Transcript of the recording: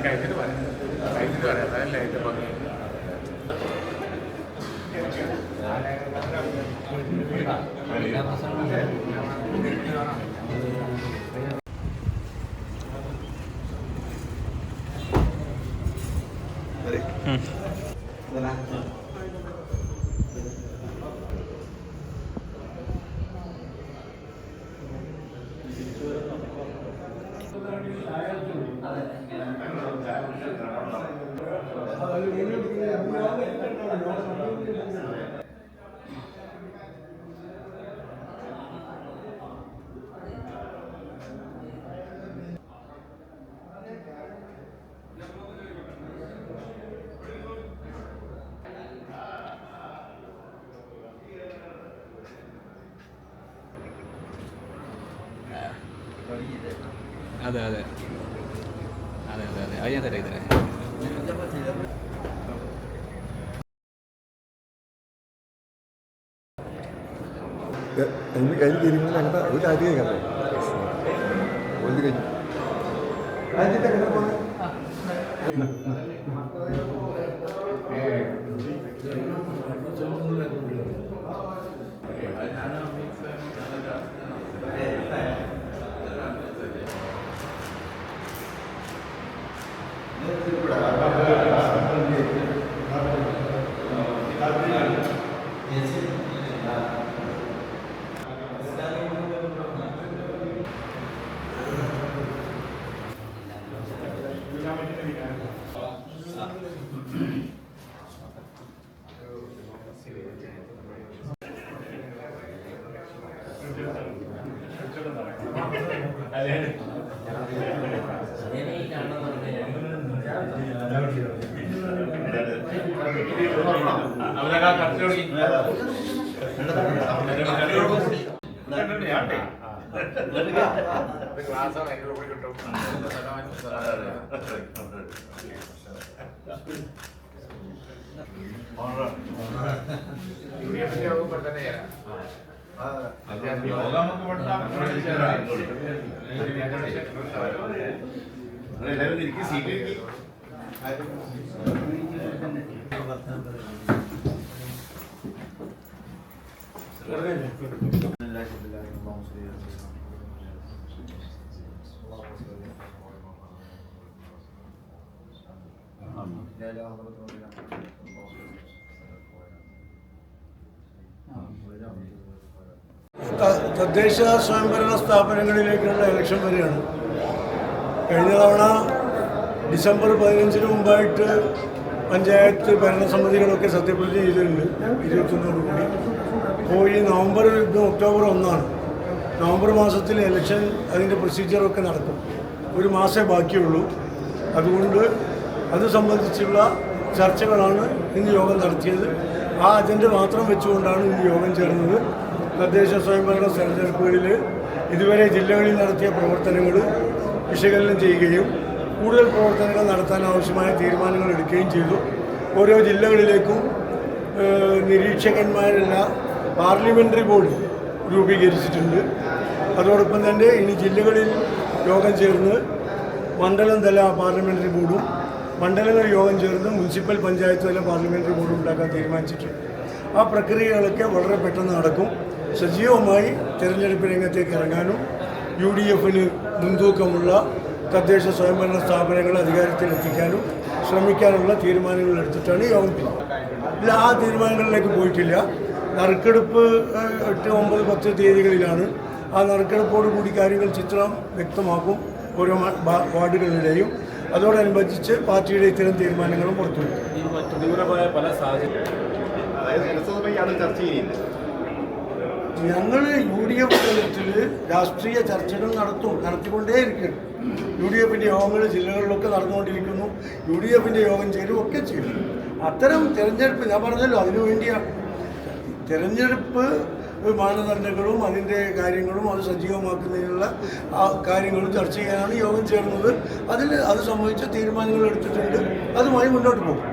കഴിഞ്ഞിട്ട് പറയാം അതല്ലേ ഏറ്റവും ഭംഗി. അതെ അതെ അതെ അതെ അതെ അത് ഞാൻ തരാം തരാം. കയ്യിൽ കയറിയുമ്പോൾ അങ്ങനെ ഒരു ആദ്യം കണ്ടോ ഒരു കഴിഞ്ഞു തദ്ദേശ സ്വയംഭരണ സ്ഥാപനങ്ങളിലേക്കുള്ള ഇലക്ഷൻ വരെയാണ്. കഴിഞ്ഞ തവണ ഡിസംബർ 15 മുമ്പായിട്ട് പഞ്ചായത്ത് ഭരണസമിതികളൊക്കെ സത്യപ്രതിജ്ഞ ചെയ്തിട്ടുണ്ട് 21 കൂടി. അപ്പോൾ ഈ നവംബർ ഒക്ടോബർ 1 നവംബർ മാസത്തിൽ ഇലക്ഷൻ അതിൻ്റെ പ്രൊസീജിയറൊക്കെ നടക്കും. ഒരു മാസമേ ബാക്കിയുള്ളൂ. അതുകൊണ്ട് അത് സംബന്ധിച്ചുള്ള ചർച്ചകളാണ് ഇന്ന് യോഗം നടത്തിയത്. ആ അജണ്ട മാത്രം വെച്ചുകൊണ്ടാണ് ഇന്ന് യോഗം ചേർന്നത്. തദ്ദേശ സ്വയംഭരണ തെരഞ്ഞെടുപ്പുകളിൽ ഇതുവരെ ജില്ലകളിൽ നടത്തിയ പ്രവർത്തനങ്ങൾ വിശകലനം ചെയ്യുകയും കൂടുതൽ പ്രവർത്തനങ്ങൾ നടത്താൻ ആവശ്യമായ തീരുമാനങ്ങൾ എടുക്കുകയും ചെയ്തു. ഓരോ ജില്ലകളിലേക്കും നിരീക്ഷകന്മാരുള്ള പാർലമെൻ്ററി ബോർഡ് രൂപീകരിച്ചിട്ടുണ്ട്. അതോടൊപ്പം തന്നെ ഇനി ജില്ലകളിൽ യോഗം ചേർന്ന് മണ്ഡലം തല പാർലമെൻ്ററി ബോർഡും മണ്ഡലങ്ങൾ യോഗം ചേർന്ന് മുനിസിപ്പൽ പഞ്ചായത്ത് തല പാർലമെൻ്ററി ബോർഡും ഉണ്ടാക്കാൻ തീരുമാനിച്ചിട്ടുണ്ട്. ആ പ്രക്രിയകളൊക്കെ വളരെ പെട്ടെന്ന് നടക്കും. സജീവമായി തെരഞ്ഞെടുപ്പ് രംഗത്തേക്ക് ഇറങ്ങാനും UDFന് മുൻതൂക്കമുള്ള തദ്ദേശ സ്വയംഭരണ സ്ഥാപനങ്ങൾ അധികാരത്തിലെത്തിക്കാനും ശ്രമിക്കാനുള്ള തീരുമാനങ്ങൾ എടുത്തിട്ടാണ് യോഗം. ഇല്ല, ആ തീരുമാനങ്ങളിലേക്ക് പോയിട്ടില്ല. നറുക്കെടുപ്പ് 8, 9, 10 തീയതികളിലാണ്. ആ നറുക്കെടുപ്പോട് കൂടി കാര്യങ്ങൾ ചിത്രം വ്യക്തമാക്കും ഓരോ വാർഡുകളിലെയും. അതോടനുബന്ധിച്ച് പാർട്ടിയുടെ ഇത്തരം തീരുമാനങ്ങളും പുറത്തുവരും. പല സാഹചര്യം ഞങ്ങൾ UDF തലത്തിൽ രാഷ്ട്രീയ ചർച്ചകൾ നടത്തിക്കൊണ്ടേയിരിക്കുന്നു. UDFൻ്റെ യോഗങ്ങൾ ജില്ലകളിലൊക്കെ നടന്നുകൊണ്ടിരിക്കുന്നു. UDFൻ്റെ യോഗം ചേരുകയൊക്കെ ചെയ്യും. അത്തരം തെരഞ്ഞെടുപ്പ് ഞാൻ പറഞ്ഞല്ലോ, അതിനുവേണ്ടിയാണ് തെരഞ്ഞെടുപ്പ് മാനദണ്ഡങ്ങളും അതിൻ്റെ കാര്യങ്ങളും അത് സജീവമാക്കുന്നതിനുള്ള ആ കാര്യങ്ങളും ചർച്ച ചെയ്യാനാണ് യോഗം ചേർന്നത്. അത് സംബന്ധിച്ച തീരുമാനങ്ങൾ എടുത്തിട്ടുണ്ട്. അതുമായി മുന്നോട്ട് പോകും.